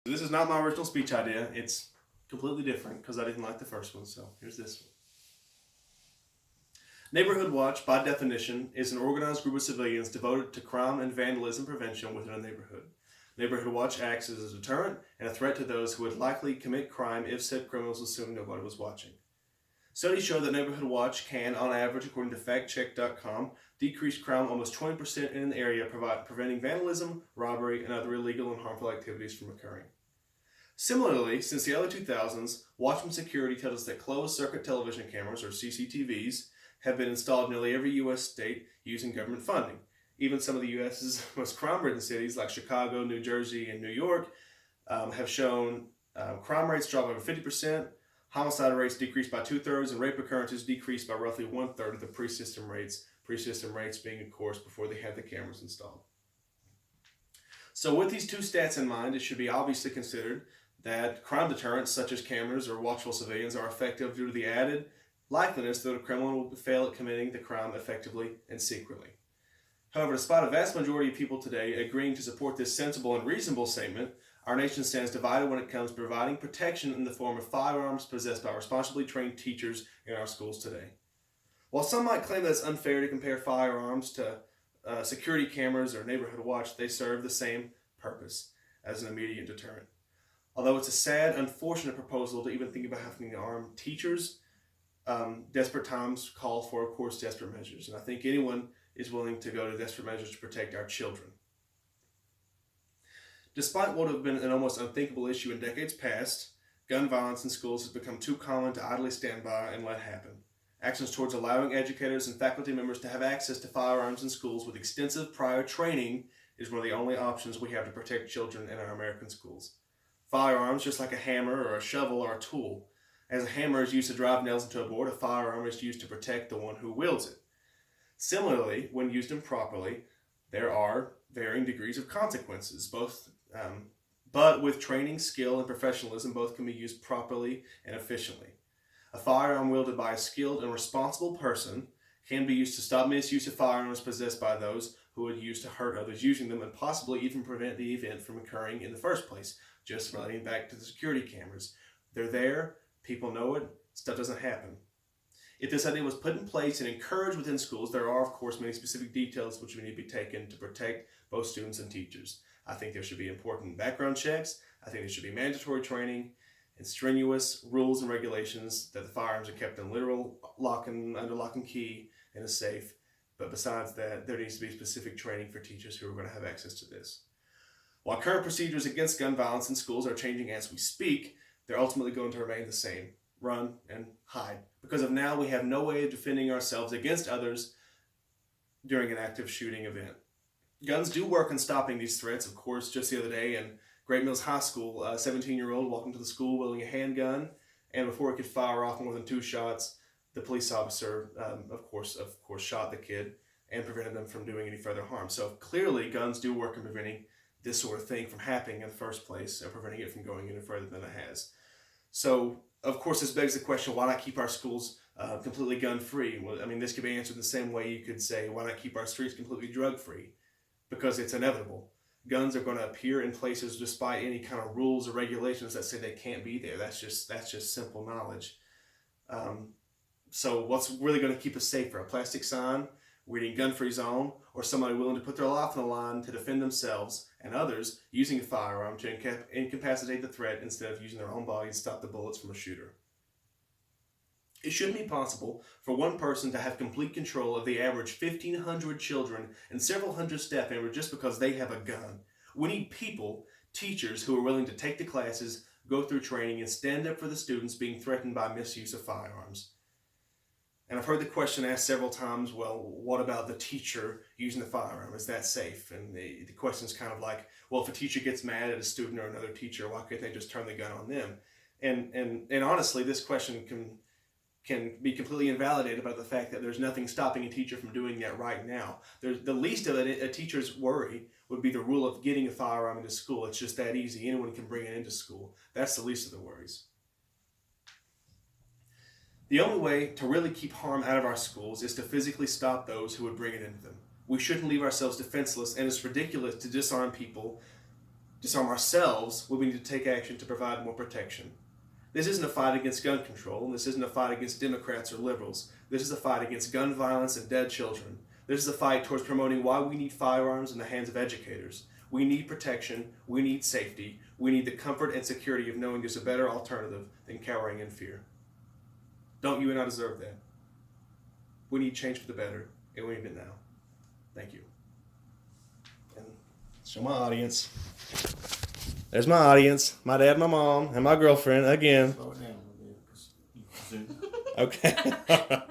This is not my original speech idea. It's completely different because I didn't like the first one. So here's this one. Neighborhood Watch, by definition, is an organized group of civilians devoted to crime and vandalism prevention within a neighborhood. Neighborhood Watch acts as a deterrent and a threat to those who would likely commit crime if said criminals assumed nobody was watching. Studies show that Neighborhood Watch can, on average, according to factcheck.com, decrease crime almost 20% in an area, preventing vandalism, robbery, and other illegal and harmful activities from occurring. Similarly, since the early 2000s, Watchman Security tells us that closed-circuit television cameras, or CCTVs, have been installed in nearly every U.S. state using government funding. Even some of the U.S.'s most crime-ridden cities, like Chicago, New Jersey, and New York, have shown crime rates drop over 50%, homicide rates decreased by 2/3, and rape occurrences decreased by roughly 1/3 of the pre-system rates. Pre-system rates being, of course, before they had the cameras installed. So with these two stats in mind, it should be obviously considered that crime deterrents, such as cameras or watchful civilians, are effective due to the added likeliness that a criminal will fail at committing the crime effectively and secretly. However, despite a vast majority of people today agreeing to support this sensible and reasonable statement, our nation stands divided when it comes to providing protection in the form of firearms possessed by responsibly trained teachers in our schools today. While some might claim that it's unfair to compare firearms to security cameras or neighborhood watch, they serve the same purpose as an immediate deterrent. Although it's a sad, unfortunate proposal to even think about having to arm teachers, desperate times call for, of course, desperate measures. And I think anyone is willing to go to desperate measures to protect our children. Despite what would have been an almost unthinkable issue in decades past, gun violence in schools has become too common to idly stand by and let happen. Actions towards allowing educators and faculty members to have access to firearms in schools with extensive prior training is one of the only options we have to protect children in our American schools. Firearms, just like a hammer or a shovel, are a tool. As a hammer is used to drive nails into a board, a firearm is used to protect the one who wields it. Similarly, when used improperly, there are varying degrees of consequences, but with training, skill, and professionalism, both can be used properly and efficiently. A firearm wielded by a skilled and responsible person can be used to stop misuse of firearms possessed by those who would use to hurt others using them and possibly even prevent the event from occurring in the first place. Just relating back to the security cameras. They're there, people know it, stuff doesn't happen. If this idea was put in place and encouraged within schools, there are, of course, many specific details which need to be taken to protect both students and teachers. I think there should be important background checks. I think there should be mandatory training and strenuous rules and regulations that the firearms are kept in literal under lock and key in a safe. But besides that, there needs to be specific training for teachers who are going to have access to this. While current procedures against gun violence in schools are changing as we speak, they're ultimately going to remain the same: run and hide. Because of now, we have no way of defending ourselves against others during an active shooting event. Guns do work in stopping these threats. Of course, just the other day in Great Mills High School, a 17-year-old walked into the school wielding a handgun, and before he could fire off more than 2 shots, the police officer, of course, shot the kid and prevented them from doing any further harm. So clearly, guns do work in preventing this sort of thing from happening in the first place and preventing it from going any further than it has. So, of course, this begs the question, why not keep our schools completely gun-free? Well, I mean, this could be answered the same way you could say, why not keep our streets completely drug-free? Because it's inevitable. Guns are going to appear in places despite any kind of rules or regulations that say they can't be there. That's just simple knowledge. So what's really going to keep us safer? A plastic sign reading gun-free zone, or somebody willing to put their life on the line to defend themselves and others using a firearm to incapacitate the threat instead of using their own body to stop the bullets from a shooter. It shouldn't be possible for one person to have complete control of the average 1,500 children and several hundred staff members just because they have a gun. We need people, teachers, who are willing to take the classes, go through training, and stand up for the students being threatened by misuse of firearms. And I've heard the question asked several times, well, what about the teacher using the firearm? Is that safe? And the question is kind of like, well, if a teacher gets mad at a student or another teacher, why can't they just turn the gun on them? And honestly, this question can be completely invalidated by the fact that there's nothing stopping a teacher from doing that right now. The least of a teacher's worry would be the rule of getting a firearm into school. It's just that easy. Anyone can bring it into school. That's the least of the worries. The only way to really keep harm out of our schools is to physically stop those who would bring it into them. We shouldn't leave ourselves defenseless, and it's ridiculous to disarm people disarm ourselves when we need to take action to provide more protection. This isn't a fight against gun control, and this isn't a fight against Democrats or liberals. This is a fight against gun violence and dead children. This is a fight towards promoting why we need firearms in the hands of educators. We need protection, we need safety, we need the comfort and security of knowing there's a better alternative than cowering in fear. Don't you and I deserve that? We need change for the better, and we need it now. Thank you. And show my audience. There's my audience, my dad, my mom, and my girlfriend again. Slow it down a little bit, 'cause you presume. Okay.